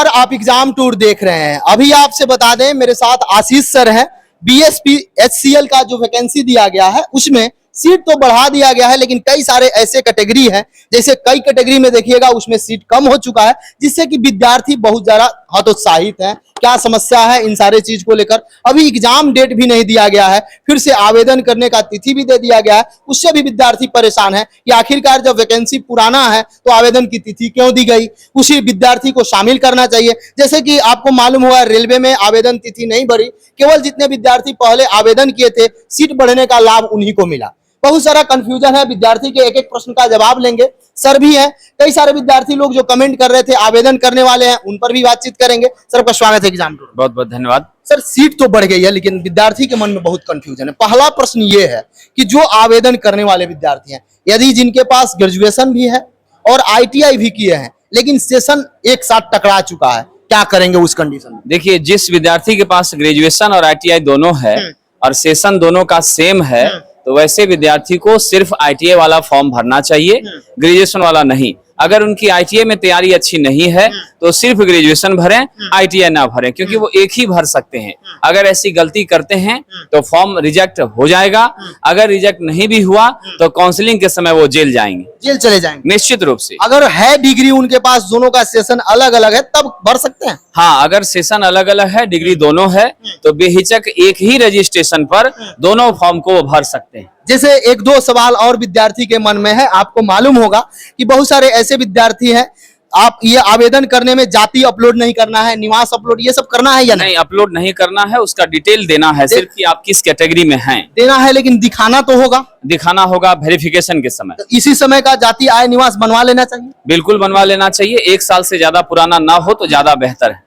नमस्कार, आप exam tour देख रहे हैं। अभी आपसे बता दें, मेरे साथ आशीष सर हैं। बीएसपी एचसीएल का जो वैकेंसी दिया गया है उसमें सीट तो बढ़ा दिया गया है, लेकिन कई सारे ऐसे कैटेगरी हैं, जैसे कई कैटेगरी में देखिएगा उसमें सीट कम हो चुका है, जिससे कि विद्यार्थी बहुत ज्यादा हतोत्साहित हैं। क्या समस्या है इन सारे चीज को लेकर? अभी एग्जाम डेट भी नहीं दिया गया है, फिर से आवेदन करने का तिथि भी दे दिया गया है, उससे भी विद्यार्थी परेशान है कि आखिरकार जब वैकेंसी पुराना है तो आवेदन की तिथि क्यों दी गई, उसी विद्यार्थी को शामिल करना चाहिए। जैसे कि आपको मालूम हुआ, रेलवे में आवेदन तिथि नहीं बढ़ी, केवल जितने विद्यार्थी पहले आवेदन किए थे सीट बढ़ने का लाभ उन्हीं को मिला। बहुत सारा कंफ्यूजन है, विद्यार्थी के एक एक प्रश्न का जवाब लेंगे। सर भी हैं, कई सारे विद्यार्थी लोग जो कमेंट कर रहे थे आवेदन करने वाले हैं, उन पर भी बातचीत करेंगे। सर आपका स्वागत है एग्जाम टूर। बहुत बहुत धन्यवाद। सर सीट तो बढ़ गई है, लेकिन विद्यार्थी के मन में बहुत कंफ्यूजन है। पहला प्रश्न ये है कि जो आवेदन करने वाले विद्यार्थी हैं, यदि जिनके पास ग्रेजुएशन भी है और ITI भी किए हैं, लेकिन सेशन एक साथ टकरा चुका है, क्या करेंगे उस कंडीशन में? देखिए, जिस विद्यार्थी के पास ग्रेजुएशन और ITI दोनों है और सेशन दोनों का सेम है, तो वैसे विद्यार्थी को सिर्फ ITI वाला फॉर्म भरना चाहिए, ग्रेजुएशन वाला नहीं। अगर उनकी ITI में तैयारी अच्छी नहीं है तो सिर्फ ग्रेजुएशन भरें, ITI ना भरें, क्योंकि वो एक ही भर सकते हैं। अगर ऐसी गलती करते हैं तो फॉर्म रिजेक्ट हो जाएगा। अगर रिजेक्ट नहीं भी हुआ तो काउंसलिंग के समय वो जेल जाएंगे, जेल चले जाएंगे निश्चित रूप से। अगर है डिग्री उनके पास, दोनों का सेशन अलग अलग है, तब भर सकते हैं। हाँ, अगर सेशन अलग अलग है, डिग्री दोनों है, तो बेहिचक एक ही रजिस्ट्रेशन पर दोनों फॉर्म को वो भर सकते हैं। जैसे एक दो सवाल और विद्यार्थी के मन में है। आपको मालूम होगा कि बहुत सारे ऐसे विद्यार्थी हैं, आप ये आवेदन करने में जाति अपलोड नहीं करना है, निवास अपलोड ये सब करना है या नहीं? अपलोड नहीं करना है, उसका डिटेल देना है सिर्फ कि आप किस कैटेगरी में हैं। देना है, लेकिन दिखाना तो होगा। दिखाना होगा वेरिफिकेशन के समय। तो इसी समय का जाति आय निवास बनवा लेना चाहिए। बिल्कुल बनवा लेना चाहिए, 1 साल से ज्यादा पुराना ना हो तो ज्यादा बेहतर है।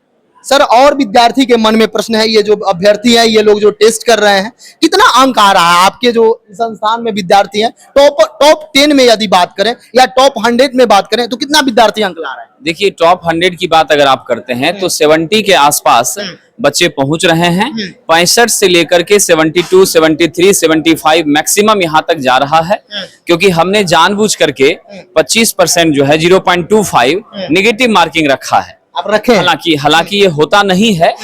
सर और विद्यार्थी के मन में प्रश्न है, ये जो अभ्यर्थी हैं, ये लोग जो टेस्ट कर रहे हैं, कितना अंक आ रहा है आपके जो संस्थान में विद्यार्थी हैं? टॉप 10 में यदि बात करें या टॉप 100 में बात करें तो कितना विद्यार्थी अंक ला रहे हैं? देखिए, टॉप 100 की बात अगर आप करते हैं तो 70 के आसपास बच्चे पहुंच रहे हैं। 65 से लेकर के 72, 73, 75 मैक्सिमम यहाँ तक जा रहा है, क्योंकि हमने जानबूझ करके 25% जो है 0.25 निगेटिव मार्किंग रखा है। आप रखें? हालांकि ये होता नहीं है,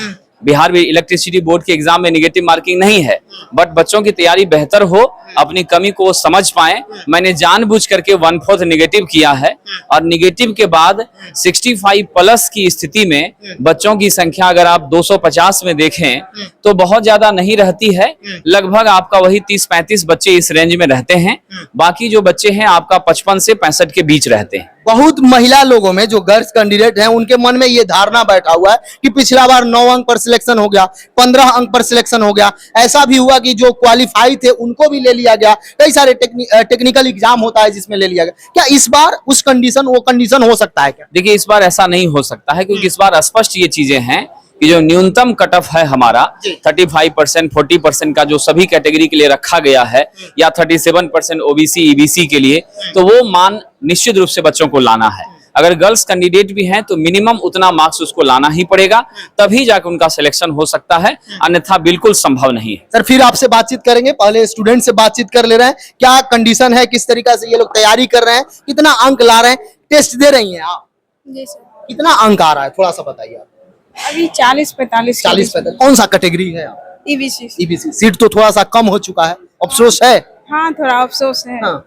बिहार इलेक्ट्रिसिटी बोर्ड के एग्जाम में निगेटिव मार्किंग नहीं है, बट बच्चों की तैयारी बेहतर हो, अपनी कमी को समझ पाए, मैंने जानबूझ करके 1/4 निगेटिव किया है। और निगेटिव के बाद 65 प्लस की स्थिति में बच्चों की संख्या अगर आप 250 में देखें तो बहुत ज्यादा नहीं रहती है। लगभग आपका वही 30-35 बच्चे इस रेंज में रहते हैं। बाकी जो बच्चे हैं आपका 55 से 65 के बीच रहते हैं। बहुत महिला लोगों में जो गर्ल्स कैंडिडेट हैं, उनके मन में ये धारणा बैठा हुआ है कि पिछला बार 9 अंक पर सिलेक्शन हो गया, 15 अंक पर सिलेक्शन हो गया। ऐसा भी हुआ कि जो क्वालिफाई थे उनको भी ले लिया गया। कई सारे टेक्निकल एग्जाम होता है जिसमें ले लिया गया। क्या इस बार वो कंडीशन हो सकता है क्या? देखिए, इस बार ऐसा नहीं हो सकता है, क्योंकि इस बार स्पष्ट ये चीजें हैं कि जो न्यूनतम कट ऑफ है हमारा 35%, 40% का जो सभी कैटेगरी के लिए रखा गया है, या 37% OBC EBC के लिए, तो वो मान निश्चित रूप से बच्चों को लाना है। अगर गर्ल्स कैंडिडेट भी हैं तो मिनिमम उतना मार्क्स उसको लाना ही पड़ेगा, तभी जाकर उनका सिलेक्शन हो सकता है, अन्यथा बिल्कुल संभव नहीं है। सर फिर आपसे बातचीत करेंगे, पहले स्टूडेंट से बातचीत कर ले रहे हैं। क्या कंडीशन है, किस तरीका से ये लोग तैयारी कर रहे हैं, कितना अंक ला रहे हैं? टेस्ट दे रही हैं आप? जी सर। कितना अंक आ रहा है थोड़ा सा बताइए आप। अभी 40-45। 40-45। कौन सा कैटेगरी है आप? EBC। सीट तो थोड़ा सा कम हो चुका है, अफसोस है? हाँ, थोड़ा अफसोस है। हाँ।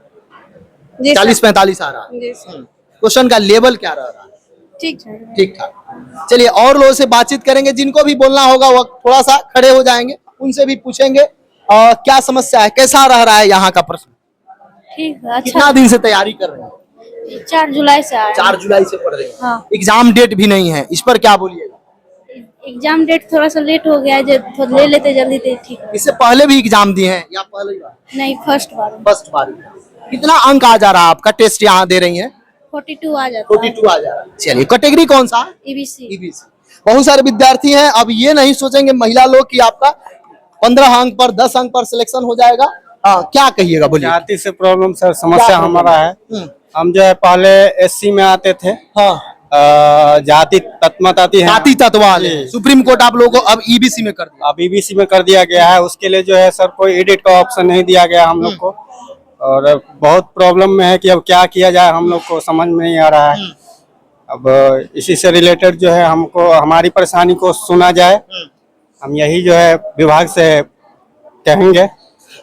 जी सर। 40-45 आ रहा है। जी सर। क्वेश्चन का लेवल क्या रह रहा है? ठीक है। ठीक ठाक। चलिए और लोगों से बातचीत करेंगे, जिनको भी बोलना होगा वो थोड़ा सा खड़े हो जाएंगे, उनसे भी पूछेंगे क्या समस्या है, कैसा रह रहा है यहाँ का प्रश्न? ठीक है। अच्छा। कितना दिन से तैयारी कर रहे हैं? 4 जुलाई से आया। 4 जुलाई से पढ़ रहे हैं। हाँ। एग्जाम डेट भी नहीं है, इस पर क्या बोलिएगा? एग्जाम डेट थोड़ा सा लेट हो गया है, जो ले लेते जल्दी तो ठीक है। इससे पहले भी एग्जाम दिए हैं या पहले बार? नहीं, फर्स्ट बार। फर्स्ट बार। कितना अंक आ जा रहा है आपका? टेस्ट यहाँ दे रही है 42 आ जाता है। 42 आ जा रहा है। चलिए, कैटेगरी कौन सा? EBC। बहुत सारे विद्यार्थी हैं, अब ये नहीं सोचेंगे महिला लोग कि आपका 15 अंक पर 10 अंक पर सिलेक्शन हो जाएगा। क्या कहिएगा, बोलिए। जाति से प्रॉब्लम सर, समस्या हमारा है। हम जो है पहले SC में आते थे। हाँ। जाति तत्मत आती है, जाति तत्व वाले सुप्रीम कोर्ट आप लोगों को अब EBC में कर दिया। अब EBC में कर दिया गया है। उसके लिए जो है सर कोई एडिट का ऑप्शन नहीं दिया गया हम लोग को, और बहुत प्रॉब्लम में है कि अब क्या किया जाए, हम लोग को समझ में नहीं आ रहा है। अब इसी से रिलेटेड जो है हमको हमारी परेशानी को सुना जाए, हम यही जो है विभाग से कहेंगे।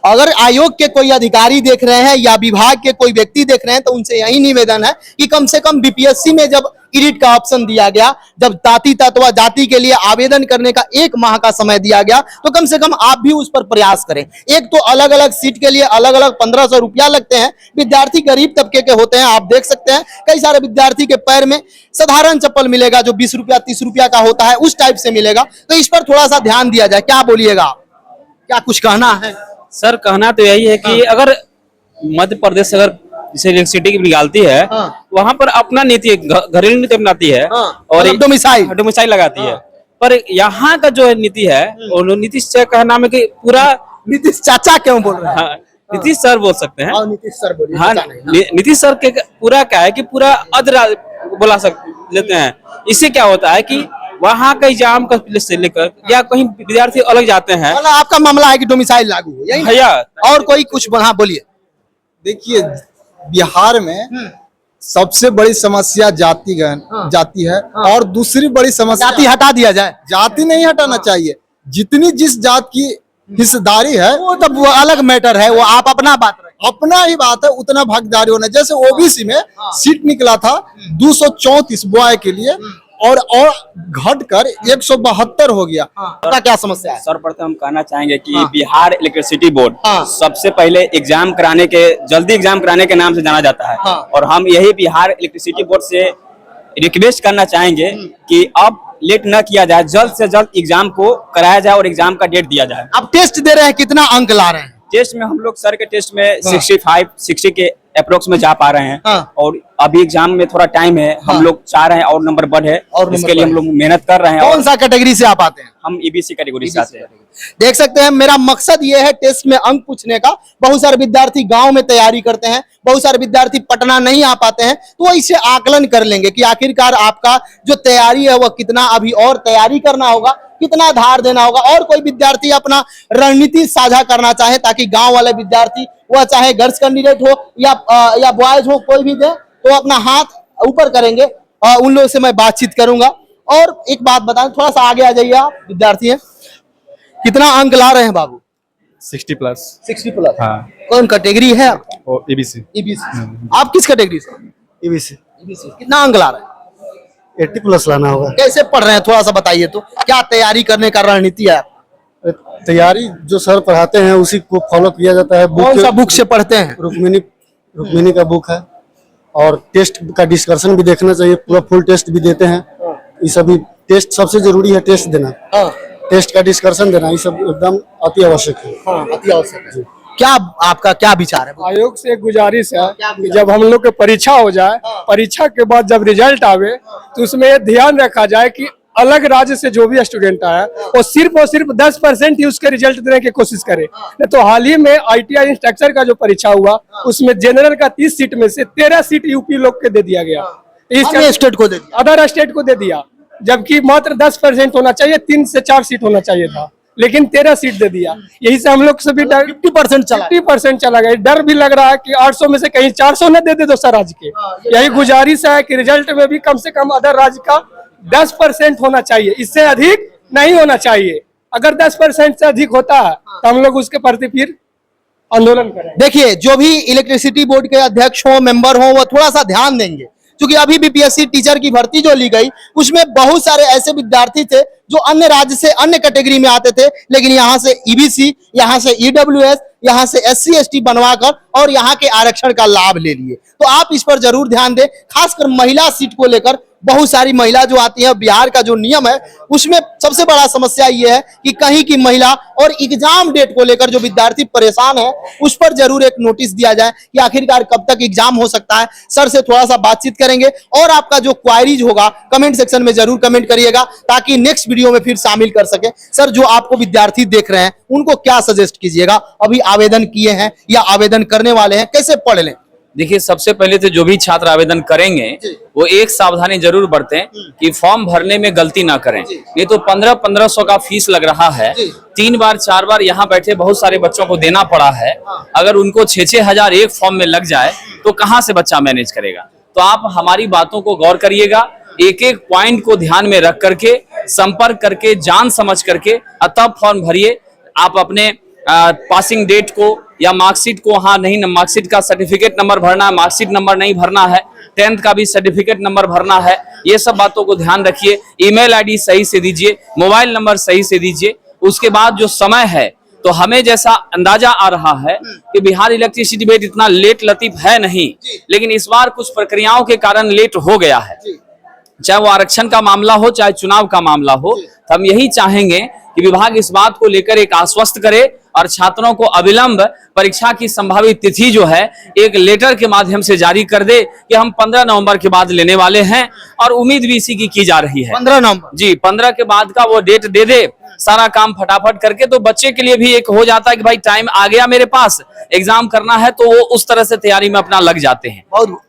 अगर आयोग के कोई अधिकारी देख रहे हैं या विभाग के कोई व्यक्ति देख रहे हैं तो उनसे यही निवेदन है कि कम से कम बीपीएससी में जब इडिट का ऑप्शन दिया गया, जब ताती तत्वा जाति के लिए आवेदन करने का 1 माह का समय दिया गया, तो कम से कम आप भी उस पर प्रयास करें। एक तो अलग अलग सीट के लिए अलग अलग 1500 रुपया लगते हैं। विद्यार्थी गरीब तबके के होते हैं, आप देख सकते हैं कई सारे विद्यार्थी के पैर में साधारण चप्पल मिलेगा जो 20 रुपया 30 रुपया का होता है, उस टाइप से मिलेगा। तो इस पर थोड़ा सा ध्यान दिया जाए। क्या बोलिएगा, क्या कुछ कहना है? सर कहना तो यही है कि अगर मध्य प्रदेश अगर जैसे इलेक्ट्रिसिटी की निकालती है, वहाँ पर अपना नीति घरेलू नीति अपनाती है और डोमिसाइल लगाती है। पर यहाँ का जो नीति है वो नीतीश सर का नाम है कि पूरा नीतीश चाचा क्यों बोल रहे हैं? नीतीश सर बोल सकते हैं। नीतीश सर बोलिए। हाँ, नीतीश सर के पूरा क्या है कि पूरा बोला लेते हैं। इससे क्या होता है कि वहाँ का एग्जाम का से लेकर या कहीं विद्यार्थी अलग जाते हैं। मतलब आपका मामला है कि डोमिसाइल लागू हो, यही भैया और कोई कुछ हाँ बोलिए। देखिए, बिहार में सबसे बड़ी समस्या जाति है और दूसरी बड़ी समस्या जाति हटा दिया जाए। जाति नहीं हटाना चाहिए। जितनी जिस जात की हिस्सेदारी है वो तब वो अलग मैटर है, वो आप अपना बात रखें। अपना ही बात है, उतना भागीदारी होना। जैसे ओबीसी में सीट निकला था 234 बॉय के लिए और घटकर 172 हो गया। आपका क्या समस्या है? सर्वप्रथम हम कहना चाहेंगे कि बिहार इलेक्ट्रिसिटी बोर्ड हाँ। सबसे पहले जल्दी एग्जाम कराने के नाम से जाना जाता है। हाँ। और हम यही बिहार इलेक्ट्रिसिटी बोर्ड से रिक्वेस्ट करना चाहेंगे कि अब लेट न किया जाए, जल्द से जल्द एग्जाम को कराया जाए और एग्जाम का डेट दिया जाए। आप टेस्ट दे रहे हैं, कितना अंक ला रहे हैं? टेस्ट में हम लोग सर के टेस्ट में 60 के अप्रोक्स में जा पा रहे हैं। हाँ। और अभी एग्जाम में थोड़ा टाइम है, हाँ। हम लोग चाह रहे हैं और नंबर बढ़े, और इसके लिए हम लोग मेहनत कर रहे हैं। कौन सा कैटेगरी से आप आते हैं? हम ईबीसी कैटेगरी से आते हैं। देख सकते हैं, मेरा मकसद ये है टेस्ट में अंक पूछने का। बहुत सारे विद्यार्थी गांव में तैयारी करते हैं, बहुत सारे विद्यार्थी पटना नहीं आ पाते हैं, तो वो इसे आकलन कर लेंगे कि आखिरकार आपका जो तैयारी है वह कितना अभी और तैयारी करना होगा, कितना धार देना होगा। और कोई विद्यार्थी अपना रणनीति साझा करना चाहे ताकि गांव वाले विद्यार्थी, वह चाहे गर्ल्स कैंडिडेट हो या बॉयज हो, कोई भी दे, तो अपना हाथ ऊपर करेंगे और उन लोगों से मैं बातचीत करूंगा। और एक बात बताएं, थोड़ा सा आगे आ जाइए, आप विद्यार्थी हैं, कितना अंक ला रहे हैं बाबू? 60 प्लस। 60 प्लस। हाँ। कौन कैटेगरी है? ईबीसी। ईबीसी। आप किस कैटेगरी से? ईबीसी। ईबीसी। कितना अंक ला रहे हैं? 80 प्लस लाना होगा। कैसे पढ़ रहे हैं, थोड़ा सा बताइए तो। क्या तैयारी करने का रणनीति है? तैयारी जो सर पढ़ाते हैं उसी को फॉलो किया जाता है। कौन सा बुक से पढ़ते हैं? रुक्मिणी का बुक है। और टेस्ट का डिस्कशन भी देखना चाहिए, पूरा फुल टेस्ट भी देते हैं। ये सभी टेस्ट सबसे जरूरी है, टेस्ट देना। टेस्ट का डिस्कशन देना, ये सब एकदम अति आवश्यक है। अति आवश्यक है। क्या आपका क्या विचार है? आयोग से एक गुजारिश है कि जब हम लोग की परीक्षा हो जाए, परीक्षा के बाद जब रिजल्ट आवे तो उसमें ये ध्यान रखा जाए कि अलग राज्य से जो भी स्टूडेंट आया वो सिर्फ और सिर्फ 10% ही उसके रिजल्ट देने की कोशिश करे। नहीं तो हाल ही में ITI इंस्ट्रक्टर का जो परीक्षा हुआ उसमें जनरल का 30 सीट में से 13 सीट यूपी लोग के दे दिया गया, स्टेट को दे दिया, अदर स्टेट को दे दिया। जबकि मात्र 10% होना चाहिए, 3 से 4 सीट होना चाहिए था, लेकिन 13 सीट दे दिया। यही से हम लोग सभी 50% चला गया। डर भी लग रहा है कि 800 में से कहीं 400 न दे दूसरा राज्य के। यही गुजारिश है कि रिजल्ट में भी कम से कम अदर राज्य का 10% होना चाहिए, इससे अधिक नहीं होना चाहिए। अगर 10% से अधिक होता है तो हम लोग उसके प्रति फिर आंदोलन करें। देखिए, जो भी इलेक्ट्रिसिटी बोर्ड के अध्यक्ष हो, मेंबर हो, वो थोड़ा सा ध्यान देंगे, क्योंकि अभी बीपीएससी टीचर की भर्ती जो ली गई उसमें बहुत सारे ऐसे विद्यार्थी थे जो अन्य राज्य से अन्य कैटेगरी में आते थे, लेकिन यहाँ से ईबीसी, यहाँ से ईडब्ल्यूएस, यहाँ से SC ST बनवाकर और यहाँ के आरक्षण का लाभ ले लिए। तो आप इस पर जरूर ध्यान दें, खासकर महिला सीट को लेकर। बहुत सारी महिला जो आती है, बिहार का जो नियम है उसमें सबसे बड़ा समस्या ये है कि कहीं की महिला और एग्जाम डेट को लेकर जो विद्यार्थी परेशान है उस पर जरूर एक नोटिस दिया जाए कि आखिरकार कब तक एग्जाम हो सकता है। सर से थोड़ा सा बातचीत करेंगे और आपका जो क्वायरीज होगा कमेंट सेक्शन में जरूर कमेंट करिएगा ताकि नेक्स्ट वीडियो में फिर शामिल कर सके। सर, जो आपको विद्यार्थी देख रहे हैं उनको क्या सजेस्ट कीजिएगा? अभी आवेदन किए हैं या आवेदन करने वाले हैं, कैसे पढ़ लें? देखिए, सबसे पहले तो जो भी छात्र आवेदन करेंगे वो एक सावधानी जरूर बरतें कि फॉर्म भरने में गलती ना करें। नहीं तो 1500 का फीस लग रहा है, 3 बार 4 बार यहाँ बैठे बहुत सारे बच्चों को देना पड़ा है। अगर उनको 6-6 हजार एक फॉर्म में लग जाए तो कहाँ से बच्चा मैनेज करेगा? तो आप हमारी बातों को गौर करिएगा, एक एक पॉइंट को ध्यान में रख करके, संपर्क करके, जान समझ करके तब फॉर्म भरिए। आप अपने पासिंग डेट को या मार्कशीट को, हाँ नहीं, मार्कशीट का सर्टिफिकेट नंबर भरना है, मार्कशीट नंबर नहीं भरना है, 10th का भी सर्टिफिकेट नंबर भरना है, ये सब बातों को ध्यान रखिए। ईमेल आईडी सही से दीजिए, मोबाइल नंबर सही से दीजिए। उसके बाद जो समय है, तो हमें जैसा अंदाजा आ रहा है कि बिहार इलेक्ट्रिसिटी बोर्ड इतना लेट लतीफ है नहीं, लेकिन इस बार कुछ प्रक्रियाओं के कारण लेट हो गया है, चाहे वो आरक्षण का मामला हो, चाहे चुनाव का मामला हो। तो हम यही चाहेंगे कि विभाग इस बात को लेकर एक आश्वस्त करे और छात्रों को अविलंब परीक्षा की संभावित तिथि जो है एक लेटर के माध्यम से जारी कर दे कि हम 15 नवंबर के बाद लेने वाले हैं, और उम्मीद भी इसी की जा रही है। 15 नवंबर जी, 15 के बाद का वो डेट दे दे, सारा काम फटाफट करके, तो बच्चे के लिए भी एक हो जाता है कि भाई टाइम आ गया मेरे पास, एग्जाम करना है, तो वो उस तरह से तैयारी में अपना लग जाते हैं।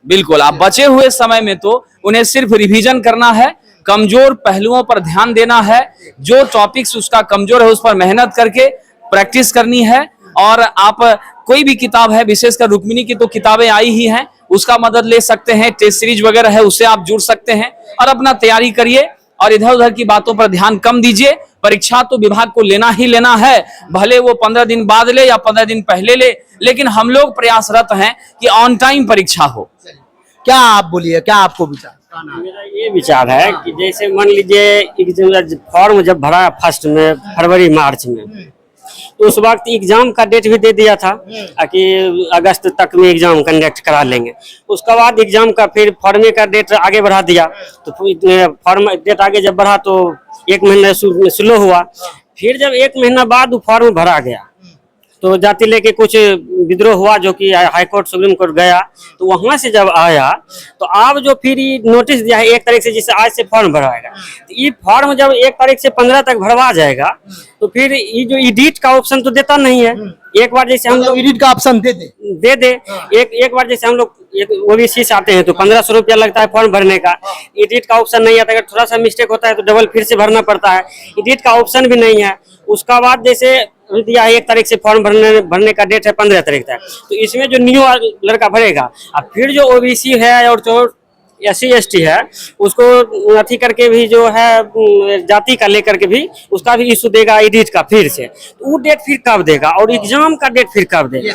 बिल्कुल, अब बचे हुए समय में तो उन्हें सिर्फ रिवीजन करना है, कमजोर पहलुओं पर ध्यान देना है, जो टॉपिक्स उसका कमजोर है उस पर मेहनत करके प्रैक्टिस करनी है। और आप कोई भी किताब है, विशेषकर रुक्मिणी की तो किताबें आई ही हैं, उसका मदद ले सकते हैं, टेस्ट सीरीज वगैरह है उससे आप जुड़ सकते हैं और अपना तैयारी करिए, और इधर उधर की बातों पर ध्यान कम दीजिए। परीक्षा तो विभाग को लेना ही लेना है, भले वो 15 दिन बाद ले या 15 दिन पहले ले, लेकिन हम लोग प्रयासरत हैं कि ऑन टाइम परीक्षा हो। क्या आप बोलिए, क्या आपको विचार? मेरा ये विचार है कि जैसे मान लीजिए फॉर्म जब भरा फर्स्ट में फरवरी मार्च में, तो उस वक्त एग्जाम का डेट भी दे दिया था कि अगस्त तक में एग्जाम कंडक्ट करा लेंगे। उसके बाद एग्जाम का फिर फॉर्म का डेट आगे बढ़ा दिया, तो फॉर्म डेट आगे जब बढ़ा तो 1 महीना स्लो हुआ। फिर जब 1 महीना बाद वो फॉर्म भरा गया, तो जाति लेके कुछ विद्रोह हुआ, जो कि हाई कोर्ट सुप्रीम कोर्ट गया, तो वहां से जब आया तो अब जो फिर नोटिस दिया है 1 तारीख से, जिससे आज से फॉर्म भरवाएगा, तो ये फॉर्म जब 1 तारीख से 15 तक भरवा जाएगा, तो फिर ये जो एडिट का ऑप्शन तो देता नहीं है। एक बार जैसे हम लोग एडिट का ऑप्शन दे दे एक बार जैसे हम लोग ओबीसी से आते हैं तो 1500 रुपया लगता है फॉर्म भरने का, एडिट का ऑप्शन नहीं आता, अगर थोड़ा सा मिस्टेक होता है तो डबल फिर से भरना पड़ता है, एडिट का ऑप्शन भी नहीं है। उसका बाद जैसे दिया 1 तारीख से फॉर्म भरने का डेट है 15 तारीख तक, तो इसमें जो न्यू लड़का भरेगा, अब फिर जो ओबीसी है और जो SC ST है उसको अथी करके भी जो है जाति का लेकर के भी उसका भी इशू देगा एडिट का फिर से, तो वो डेट फिर कब देगा और एग्जाम का डेट फिर कब देगा?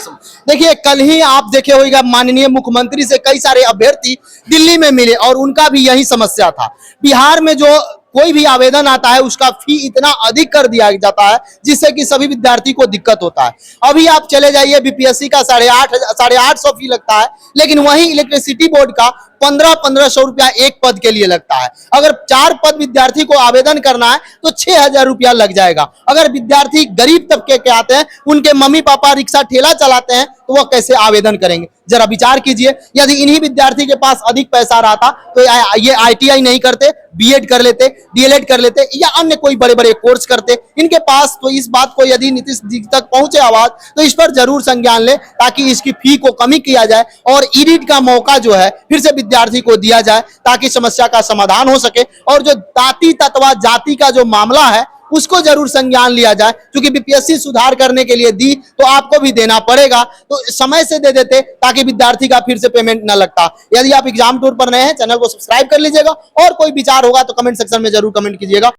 देखिए, कल ही आप देखे होगा माननीय मुख्यमंत्री से कई सारे अभ्यर्थी दिल्ली में मिले और उनका भी यही समस्या था। बिहार में जो कोई भी आवेदन आता है उसका फी इतना अधिक कर दिया जाता है जिससे कि सभी विद्यार्थी को दिक्कत होता है। अभी आप चले जाइए, बीपीएससी का 850 फी लगता है, लेकिन वहीं इलेक्ट्रिसिटी बोर्ड का 1500 रुपया एक पद के लिए लगता है। अगर 4 पद विद्यार्थी को आवेदन करना है तो 6000 रुपया लग जाएगा। अगर विद्यार्थी गरीब तबके के आते हैं, उनके मम्मी पापा रिक्शा ठेला चलाते हैं, तो वह कैसे आवेदन करेंगे? जरा विचार कीजिए। यदि इन्हीं विद्यार्थी के पास अधिक पैसा रहता तो ये ITI नहीं करते, BEd कर लेते, DLED कर लेते या अन्य कोई बड़े बड़े कोर्स करते। इनके पास तो इस बात को यदि नीतीश जी तक पहुंचे आवाज, तो इस पर जरूर संज्ञान ले, ताकि इसकी फी को कमी किया जाए और एडिट का मौका जो है फिर से विद्यार्थी को दिया जाए, ताकि समस्या का समाधान हो सके। और जो जाति तत्व जाति का जो मामला है उसको जरूर संज्ञान लिया जाए, क्योंकि बीपीएससी सुधार करने के लिए दी तो आपको भी देना पड़ेगा, तो समय से दे देते ताकि विद्यार्थी का फिर से पेमेंट न लगता। यदि आप एग्जाम टूर पर नए हैं, चैनल को सब्सक्राइब कर लीजिएगा और कोई विचार होगा तो कमेंट सेक्शन में जरूर कमेंट कीजिएगा।